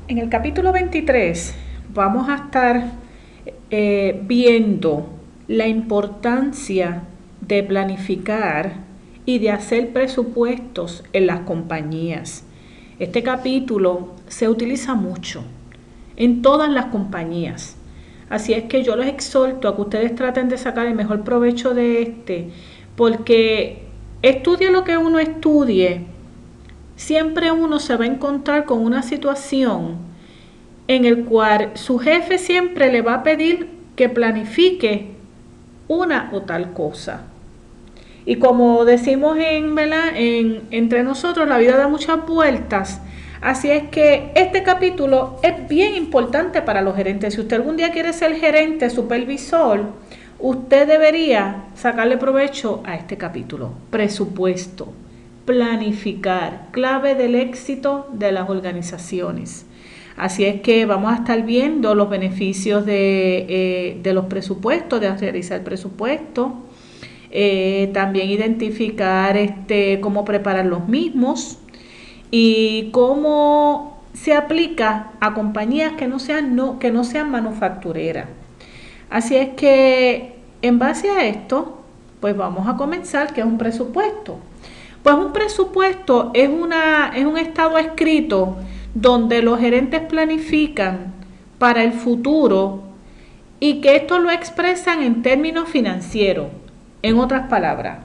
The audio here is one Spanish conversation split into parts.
En el capítulo 23 vamos a estar viendo la importancia de planificar y de hacer presupuestos en las compañías. Este capítulo se utiliza mucho en todas las compañías. Así es que yo los exhorto a que ustedes traten de sacar el mejor provecho de porque estudie lo que uno estudie, siempre uno se va a encontrar con una situación en el cual su jefe siempre le va a pedir que planifique una o tal cosa. Y como decimos entre nosotros, la vida da muchas vueltas. Así es que este capítulo es bien importante para los gerentes. Si usted algún día quiere ser gerente, supervisor, usted debería sacarle provecho a este capítulo. Presupuesto, planificar, clave del éxito de las organizaciones. Así es que vamos a estar viendo los beneficios de los presupuestos, de realizar presupuestos. También identificar cómo preparar los mismos y cómo se aplica a compañías que no sean manufactureras. Así es que en base a esto, pues vamos a comenzar, que es un presupuesto. Pues un presupuesto es un estado escrito donde los gerentes planifican para el futuro y que esto lo expresan en términos financieros. En otras palabras,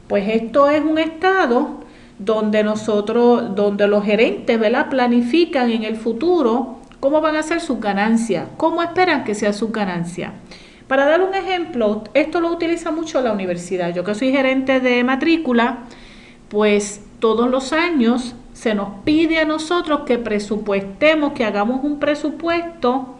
pues esto es un estado donde los gerentes, ¿verdad?, planifican en el futuro cómo van a ser sus ganancias, cómo esperan que sea su ganancia. Para dar un ejemplo, esto lo utiliza mucho la universidad. Yo que soy gerente de matrícula, pues todos los años se nos pide a nosotros que presupuestemos, que hagamos un presupuesto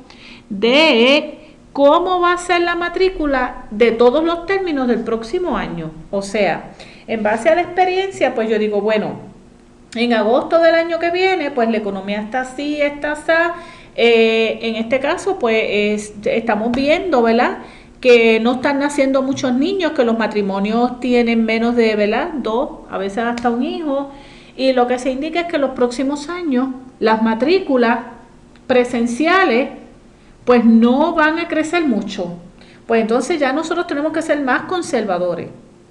de cómo va a ser la matrícula de todos los términos del próximo año. O sea, en base a la experiencia, pues yo digo, bueno, en agosto del año que viene, pues la economía está así, está así. En este caso, pues estamos viendo, ¿verdad?, que no están naciendo muchos niños, que los matrimonios tienen menos de, ¿verdad?, 2, a veces hasta un hijo. Y lo que se indica es que en los próximos años las matrículas presenciales pues no van a crecer mucho. Pues entonces ya nosotros tenemos que ser más conservadores.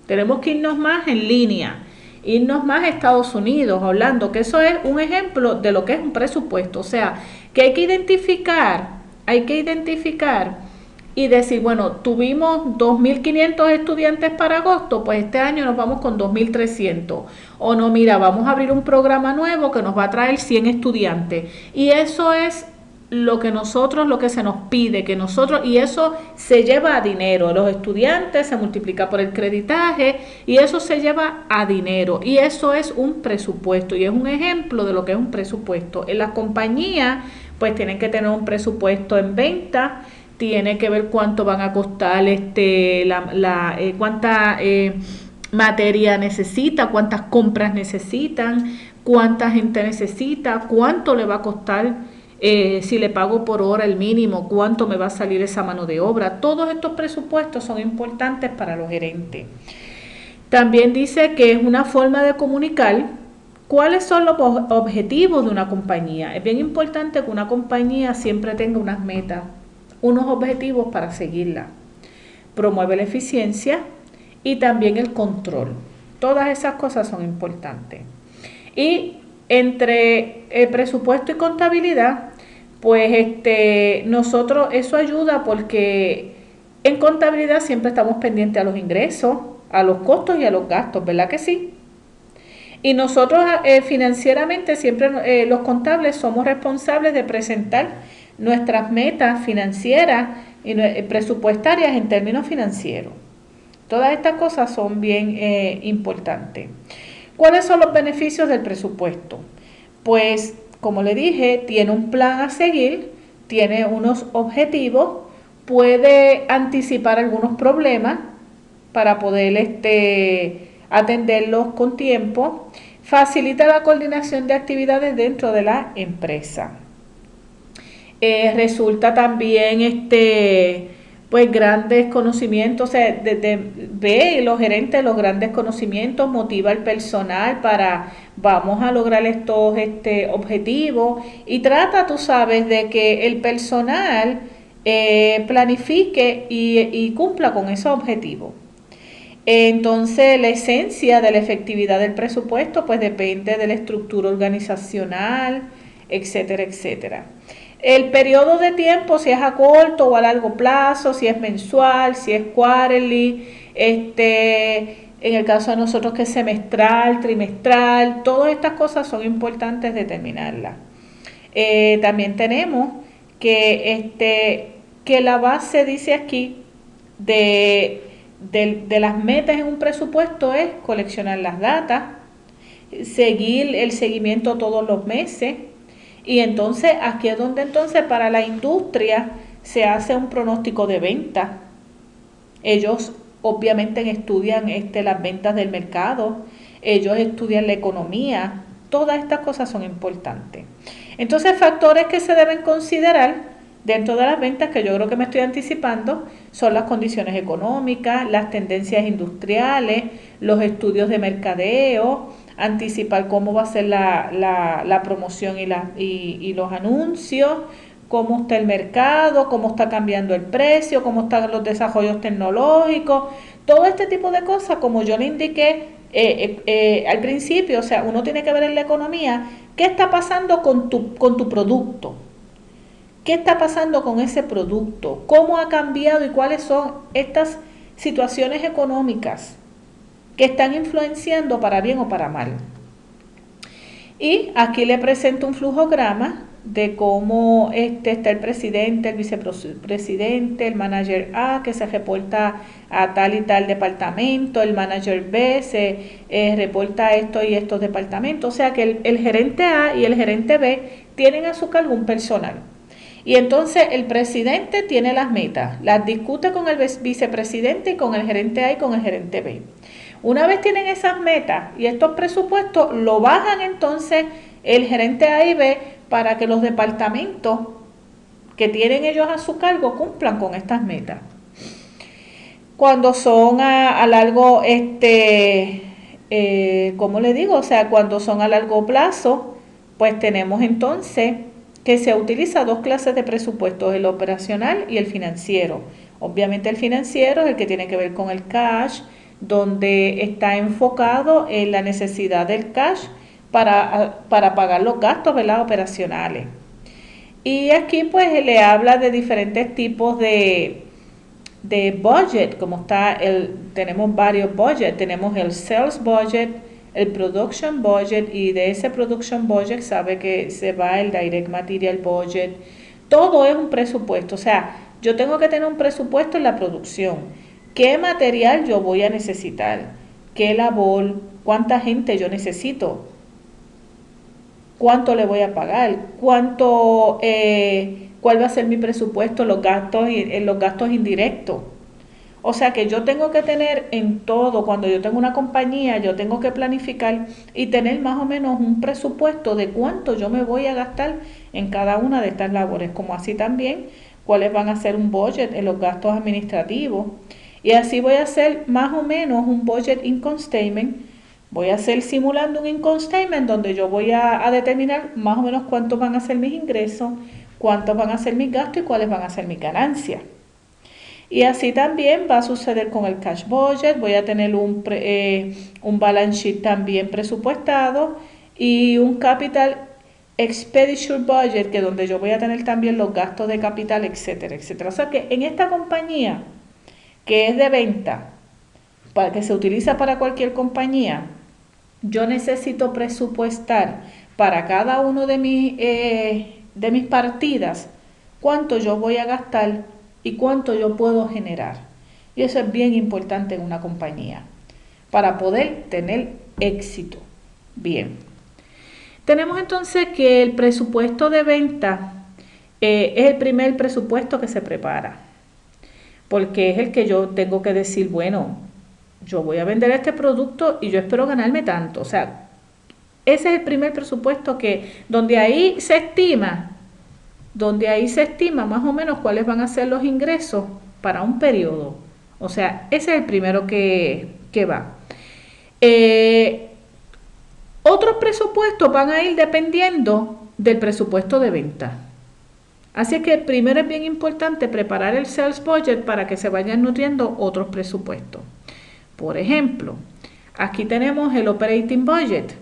Tenemos que irnos más en línea, irnos más a Estados Unidos, hablando que eso es un ejemplo de lo que es un presupuesto. O sea, que hay que identificar y decir, bueno, tuvimos 2.500 estudiantes para agosto, pues este año nos vamos con 2.300. O no, mira, vamos a abrir un programa nuevo que nos va a traer 100 estudiantes. Y eso es lo que se nos pide, y eso se lleva a dinero. Los estudiantes se multiplica por el creditaje y eso se lleva a dinero. Y eso es un presupuesto y es un ejemplo de lo que es un presupuesto. En las compañías, pues tienen que tener un presupuesto en venta, tiene que ver cuánto van a costar cuánta materia necesita, cuántas compras necesitan, cuánta gente necesita, cuánto le va a costar, si le pago por hora el mínimo, cuánto me va a salir esa mano de obra. Todos estos presupuestos son importantes para los gerentes. También dice que es una forma de comunicar cuáles son los objetivos de una compañía. Es bien importante que una compañía siempre tenga unas metas, unos objetivos para seguirla. Promueve la eficiencia y también el control. Todas esas cosas son importantes. Y entre el presupuesto y contabilidad, pues nosotros, eso ayuda porque en contabilidad siempre estamos pendientes a los ingresos, a los costos y a los gastos, ¿verdad que sí? Y nosotros financieramente siempre los contables somos responsables de presentar nuestras metas financieras y presupuestarias en términos financieros. Todas estas cosas son bien importantes. ¿Cuáles son los beneficios del presupuesto? Pues, como le dije, tiene un plan a seguir, tiene unos objetivos, puede anticipar algunos problemas para poder atenderlos con tiempo, facilita la coordinación de actividades dentro de la empresa. Resulta también pues grandes conocimientos, o sea, ve los gerentes los grandes conocimientos, motiva al personal para vamos a lograr estos objetivos y trata, tú sabes, de que el personal planifique y cumpla con esos objetivos. Entonces, la esencia de la efectividad del presupuesto pues depende de la estructura organizacional, etcétera, etcétera. El periodo de tiempo, si es a corto o a largo plazo, si es mensual, si es quarterly, en el caso de nosotros que es semestral, trimestral, todas estas cosas son importantes determinarlas. También tenemos que la base dice aquí de las metas en un presupuesto es coleccionar las datas, seguir el seguimiento todos los meses, y entonces aquí es donde entonces para la industria se hace un pronóstico de venta. Ellos obviamente estudian las ventas del mercado, ellos estudian la economía, todas estas cosas son importantes. Entonces, factores que se deben considerar dentro de las ventas, que yo creo que me estoy anticipando, son las condiciones económicas, las tendencias industriales, los estudios de mercadeo, anticipar cómo va a ser la promoción y los anuncios, cómo está el mercado, cómo está cambiando el precio, cómo están los desarrollos tecnológicos, todo este tipo de cosas, como yo le indiqué al principio, o sea, uno tiene que ver en la economía qué está pasando con tu producto, qué está pasando con ese producto, cómo ha cambiado y cuáles son estas situaciones económicas que están influenciando para bien o para mal. Y aquí le presento un flujograma de cómo está el presidente, el vicepresidente, el manager A que se reporta a tal y tal departamento, el manager B se reporta a esto y estos departamentos. O sea que el gerente A y el gerente B tienen a su cargo un personal. Y entonces el presidente tiene las metas, las discute con el vicepresidente y con el gerente A y con el gerente B. Una vez tienen esas metas y estos presupuestos, lo bajan entonces el gerente A y B para que los departamentos que tienen ellos a su cargo cumplan con estas metas. Cuando son a largo, ¿cómo le digo? O sea, cuando son a largo plazo, pues tenemos entonces que se utiliza dos clases de presupuestos, el operacional y el financiero. Obviamente el financiero es el que tiene que ver con el cash, donde está enfocado en la necesidad del cash para pagar los gastos, ¿verdad?, operacionales. Y aquí pues le habla de diferentes tipos de budget, como tenemos varios budgets, tenemos el sales budget, el production budget, y de ese production budget sabe que se va el direct material budget. Todo es un presupuesto, o sea, yo tengo que tener un presupuesto en la producción. ¿Qué material yo voy a necesitar? ¿Qué labor? ¿Cuánta gente yo necesito? ¿Cuánto le voy a pagar? ¿Cuál va a ser mi presupuesto? Los gastos indirectos. O sea que yo tengo que tener en todo, cuando yo tengo una compañía, yo tengo que planificar y tener más o menos un presupuesto de cuánto yo me voy a gastar en cada una de estas labores, como así también cuáles van a ser un budget en los gastos administrativos. Y así voy a hacer más o menos un budget income statement. Voy a hacer simulando un income statement donde yo voy a determinar más o menos cuántos van a ser mis ingresos, cuántos van a ser mis gastos y cuáles van a ser mis ganancias. Y así también va a suceder con el cash budget. Voy a tener un balance sheet también presupuestado y un capital expenditure budget, que donde yo voy a tener también los gastos de capital, etcétera, etcétera. O sea que en esta compañía que es de venta, que se utiliza para cualquier compañía, yo necesito presupuestar para cada uno de mis partidas cuánto yo voy a gastar y cuánto yo puedo generar. Y eso es bien importante en una compañía para poder tener éxito. Bien. Tenemos entonces que el presupuesto de venta es el primer presupuesto que se prepara, porque es el que yo tengo que decir, bueno, yo voy a vender este producto y yo espero ganarme tanto. O sea, ese es el primer presupuesto donde ahí se estima más o menos cuáles van a ser los ingresos para un periodo. O sea, ese es el primero que va. Otros presupuestos van a ir dependiendo del presupuesto de venta. Así que primero es bien importante preparar el sales budget para que se vayan nutriendo otros presupuestos. Por ejemplo, aquí tenemos el operating budget.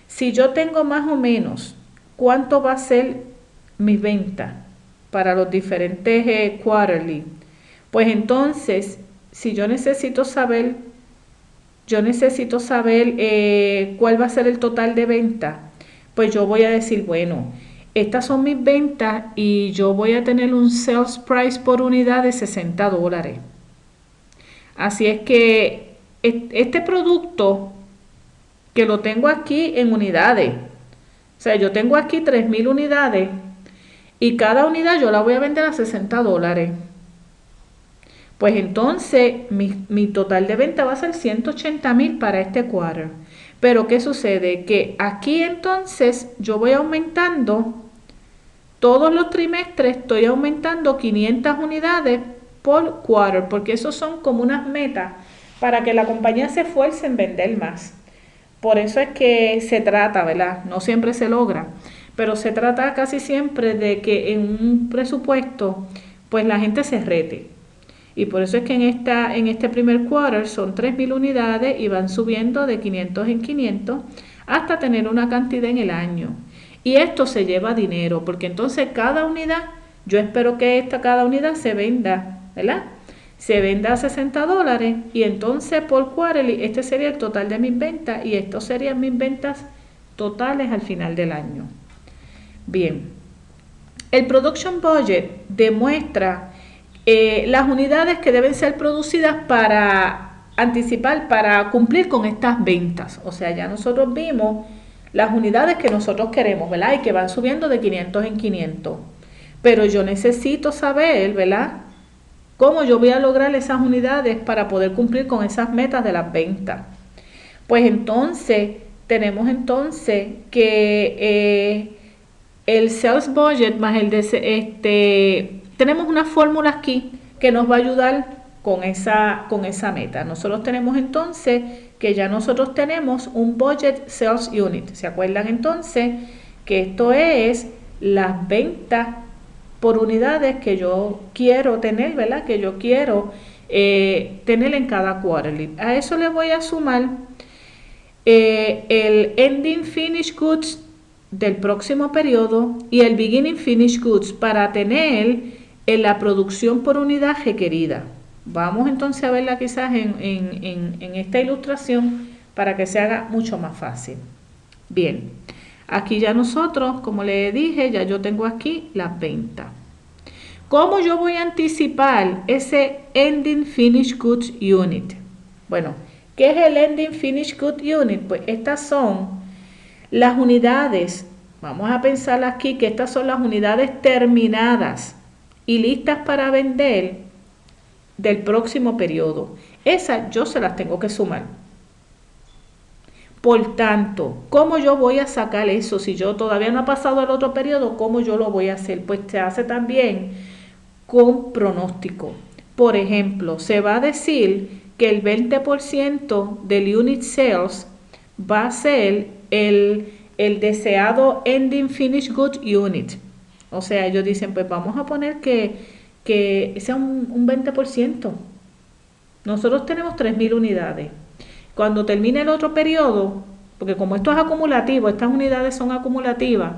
Si yo tengo más o menos cuánto va a ser mi venta para los diferentes quarterly, pues entonces, si yo necesito saber cuál va a ser el total de venta, pues yo voy a decir, bueno, estas son mis ventas y yo voy a tener un sales price por unidad de $60. Así es que este producto que lo tengo aquí en unidades, o sea, yo tengo aquí 3,000 unidades y cada unidad yo la voy a vender a $60. Pues entonces mi total de venta va a ser 180,000 para este quarter. Pero ¿qué sucede? Que aquí entonces yo voy aumentando, todos los trimestres estoy aumentando 500 unidades por quarter, porque esos son como unas metas para que la compañía se esfuerce en vender más. Por eso es que se trata, ¿verdad? No siempre se logra, pero se trata casi siempre de que en un presupuesto, pues la gente se rete. Y por eso es que en este primer quarter son 3,000 unidades y van subiendo de 500 en 500 hasta tener una cantidad en el año. Y esto se lleva dinero, porque entonces cada unidad, yo espero que cada unidad se venda, ¿verdad? Se venda a $60 y entonces por quarterly este sería el total de mis ventas y estos serían mis ventas totales al final del año. Bien, el production budget demuestra las unidades que deben ser producidas para anticipar, para cumplir con estas ventas. O sea, ya nosotros vimos las unidades que nosotros queremos, ¿verdad? Y que van subiendo de 500 en 500. Pero yo necesito saber, ¿verdad?, cómo yo voy a lograr esas unidades para poder cumplir con esas metas de las ventas. Pues entonces, tenemos entonces que el sales budget más tenemos una fórmula aquí que nos va a ayudar con esa meta. Nosotros tenemos entonces que ya nosotros tenemos un budget sales unit. ¿Se acuerdan entonces que esto es las ventas por unidades que yo quiero tener, ¿verdad? Que yo quiero tener en cada quarterly. A eso le voy a sumar el ending finished goods del próximo periodo y el beginning finished goods para tener la producción por unidad requerida. Vamos entonces a verla quizás en esta ilustración para que se haga mucho más fácil. Bien, aquí ya nosotros, como les dije, ya yo tengo aquí las ventas. ¿Cómo yo voy a anticipar ese ending finished goods unit? Bueno, ¿qué es el ending finished goods unit? Pues estas son las unidades, vamos a pensar aquí que estas son las unidades terminadas y listas para vender del próximo periodo. Esas yo se las tengo que sumar. Por tanto, ¿cómo yo voy a sacar eso? Si yo todavía no ha pasado el otro periodo, ¿cómo yo lo voy a hacer? Pues se hace también con pronóstico. Por ejemplo, se va a decir que el 20% del unit sales va a ser el deseado ending finished goods unit. O sea, ellos dicen, pues vamos a poner que sea un 20%. Nosotros tenemos 3,000 unidades. Cuando termine el otro periodo, porque como esto es acumulativo, estas unidades son acumulativas,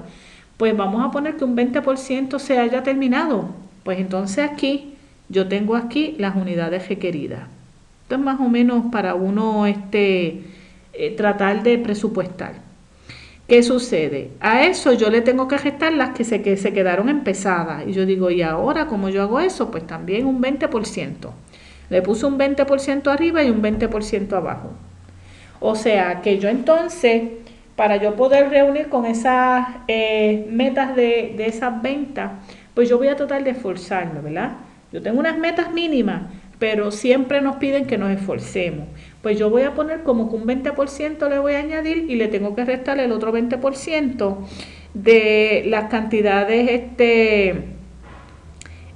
pues vamos a poner que un 20% se haya terminado. Pues entonces aquí, yo tengo aquí las unidades requeridas. Esto es más o menos para uno tratar de presupuestar. ¿Qué sucede? A eso yo le tengo que restar las que se quedaron empezadas. Y yo digo, ¿y ahora cómo yo hago eso? Pues también un 20%. Le puse un 20% arriba y un 20% abajo. O sea que yo entonces, para yo poder reunir con esas metas de esas ventas, pues yo voy a tratar de esforzarme, ¿verdad? Yo tengo unas metas mínimas, pero siempre nos piden que nos esforcemos. Pues yo voy a poner como que un 20% le voy a añadir y le tengo que restar el otro 20% de las cantidades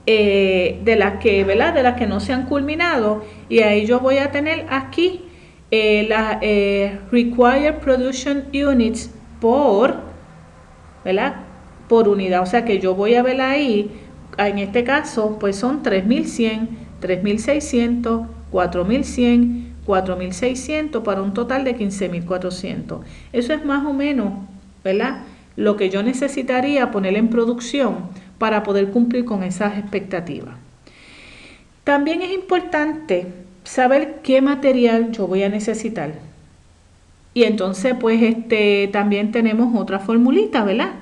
de las que, ¿verdad? De las que no se han culminado, y ahí yo voy a tener aquí las Required Production Units por, ¿verdad? Por unidad, o sea que yo voy a ver ahí, en este caso, pues son 3.100, 3.600, 4.100, 4.600 para un total de 15.400. Eso es más o menos, ¿verdad? Lo que yo necesitaría poner en producción para poder cumplir con esas expectativas. También es importante saber qué material yo voy a necesitar. Y entonces pues también tenemos otra formulita, ¿verdad?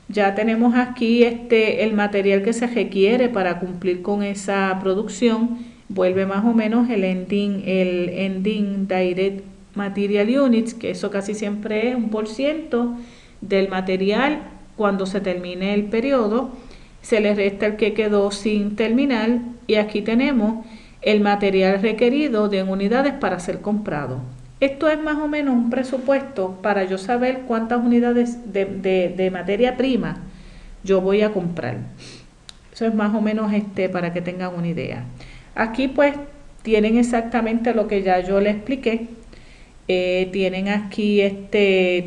Ya tenemos aquí el material que se requiere para cumplir con esa producción. Vuelve más o menos el ending direct material units, que eso casi siempre es 1% del material cuando se termine el periodo. Se le resta el que quedó sin terminar y aquí tenemos el material requerido de unidades para ser comprado. Esto es más o menos un presupuesto para yo saber cuántas unidades de materia prima yo voy a comprar. Eso es más o menos para que tengan una idea. Aquí pues tienen exactamente lo que ya yo les expliqué. Tienen aquí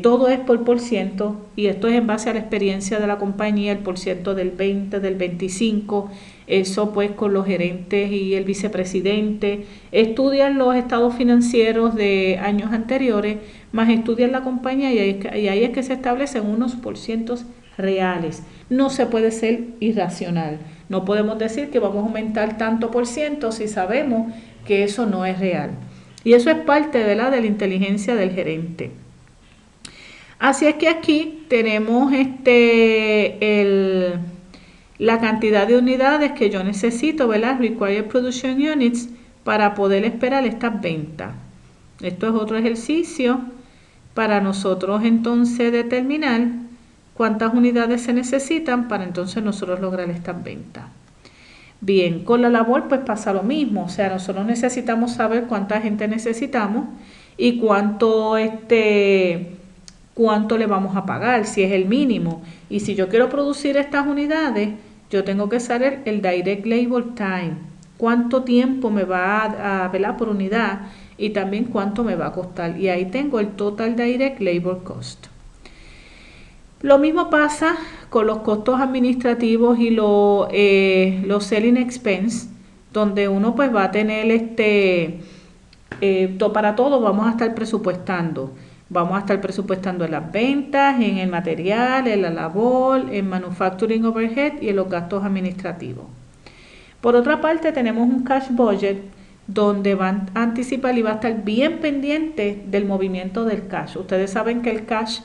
todo es por ciento, y esto es en base a la experiencia de la compañía, el por ciento del 20, del 25, eso pues con los gerentes y el vicepresidente, estudian los estados financieros de años anteriores, más estudian la compañía y ahí es que se establecen unos por cientos reales. No se puede ser irracional, no podemos decir que vamos a aumentar tanto por ciento si sabemos que eso no es real. Y eso es parte de la inteligencia del gerente. Así es que aquí tenemos la cantidad de unidades que yo necesito, ¿verdad? Required Production Units, para poder esperar estas ventas. Esto es otro ejercicio para nosotros entonces determinar cuántas unidades se necesitan para entonces nosotros lograr estas ventas. Bien, con la labor pues pasa lo mismo, o sea, nosotros necesitamos saber cuánta gente necesitamos y cuánto le vamos a pagar, si es el mínimo. Y si yo quiero producir estas unidades, yo tengo que saber el direct labor time, cuánto tiempo me va a velar por unidad y también cuánto me va a costar. Y ahí tengo el total direct labor cost. Lo mismo pasa con los costos administrativos y los selling expense, donde uno pues va a tener para todo vamos a estar presupuestando. Vamos a estar presupuestando en las ventas, en el material, en la labor, en manufacturing overhead y en los gastos administrativos. Por otra parte, tenemos un cash budget donde van a anticipar y va a estar bien pendiente del movimiento del cash. Ustedes saben que el cash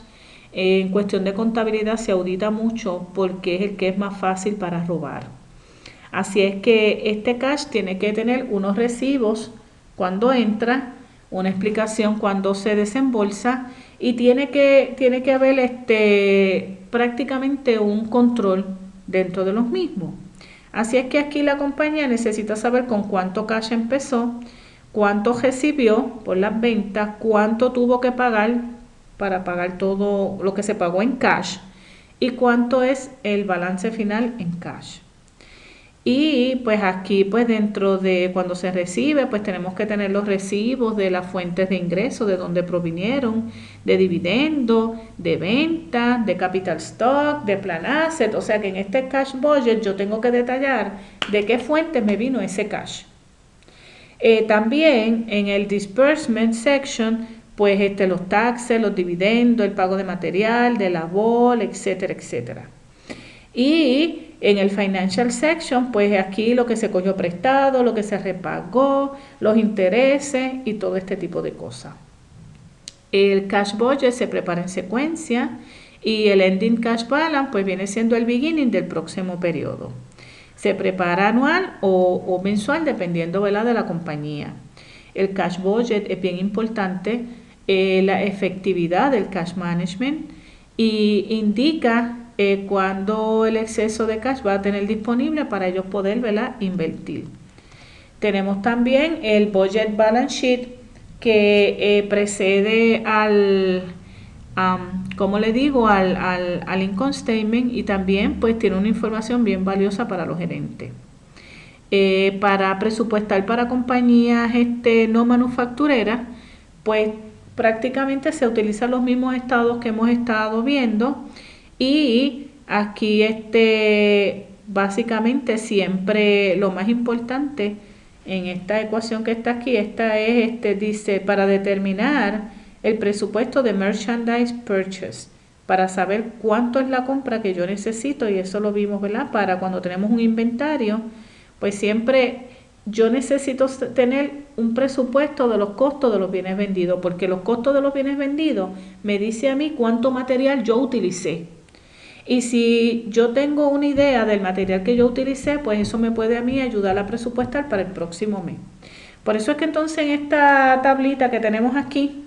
en cuestión de contabilidad se audita mucho porque es el que es más fácil para robar. Así es que este cash tiene que tener unos recibos cuando entra, una explicación cuando se desembolsa y tiene que haber prácticamente un control dentro de los mismos. Así es que aquí la compañía necesita saber con cuánto cash empezó, cuánto recibió por las ventas, cuánto tuvo que pagar para pagar todo lo que se pagó en cash y cuánto es el balance final en cash. Y pues aquí pues dentro de cuando se recibe pues tenemos que tener los recibos de las fuentes de ingreso, de dónde provinieron, de dividendo, de venta, de capital stock, de plan asset, o sea que en este cash budget yo tengo que detallar de qué fuentes me vino ese cash. También en el disbursement section pues los taxes, los dividendos, el pago de material, de labor, etcétera, etcétera. Y en el financial section, pues aquí lo que se cogió prestado, lo que se repagó, los intereses y todo este tipo de cosas. El cash budget se prepara en secuencia y el ending cash balance pues viene siendo el beginning del próximo periodo. Se prepara anual o mensual dependiendo, ¿verdad?, de la compañía. El cash budget es bien importante, la efectividad del cash management y indica cuándo el exceso de cash va a tener disponible para ellos poder, ¿verdad?, invertir. Tenemos también el budget balance sheet que precede al income statement y también pues tiene una información bien valiosa para los gerentes. para presupuestar para compañías no manufactureras, pues prácticamente se utilizan los mismos estados que hemos estado viendo y aquí básicamente siempre lo más importante en esta ecuación que está aquí, esta es, dice, para determinar el presupuesto de merchandise purchase, para saber cuánto es la compra que yo necesito, y eso lo vimos, ¿verdad? Para cuando tenemos un inventario, pues siempre yo necesito tener un presupuesto de los costos de los bienes vendidos, porque los costos de los bienes vendidos me dice a mí cuánto material yo utilicé. Y si yo tengo una idea del material que yo utilicé, pues eso me puede a mí ayudar a presupuestar para el próximo mes. Por eso es que entonces en esta tablita que tenemos aquí,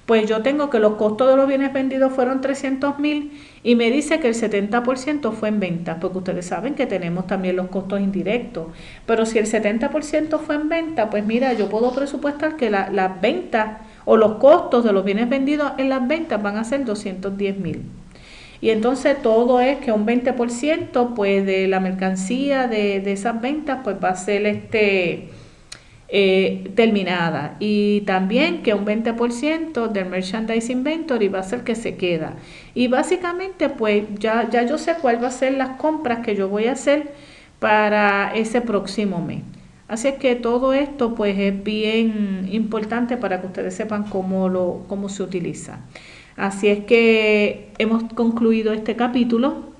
pues yo tengo que los costos de los bienes vendidos fueron 300,000 y me dice que el 70% fue en ventas, porque ustedes saben que tenemos también los costos indirectos. Pero si el 70% fue en venta, pues mira, yo puedo presupuestar que las ventas o los costos de los bienes vendidos en las ventas van a ser 210,000. Y entonces todo es que un 20% pues de la mercancía de esas ventas pues va a ser terminada, y también que un 20% del merchandise inventory va a ser que se queda. Y básicamente pues ya yo sé cuál va a ser las compras que yo voy a hacer para ese próximo mes. Así es que todo esto pues es bien importante para que ustedes sepan cómo se utiliza. Así es que hemos concluido este capítulo.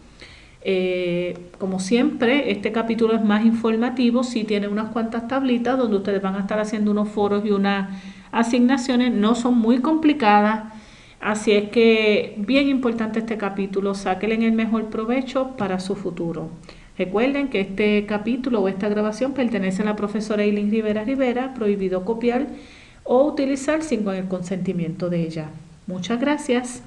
Como siempre, este capítulo es más informativo, sí tiene unas cuantas tablitas donde ustedes van a estar haciendo unos foros y unas asignaciones, no son muy complicadas, así es que bien importante este capítulo, sáquenle el mejor provecho para su futuro. Recuerden que este capítulo o esta grabación pertenece a la profesora Eileen Rivera, prohibido copiar o utilizar sin el consentimiento de ella. Muchas gracias.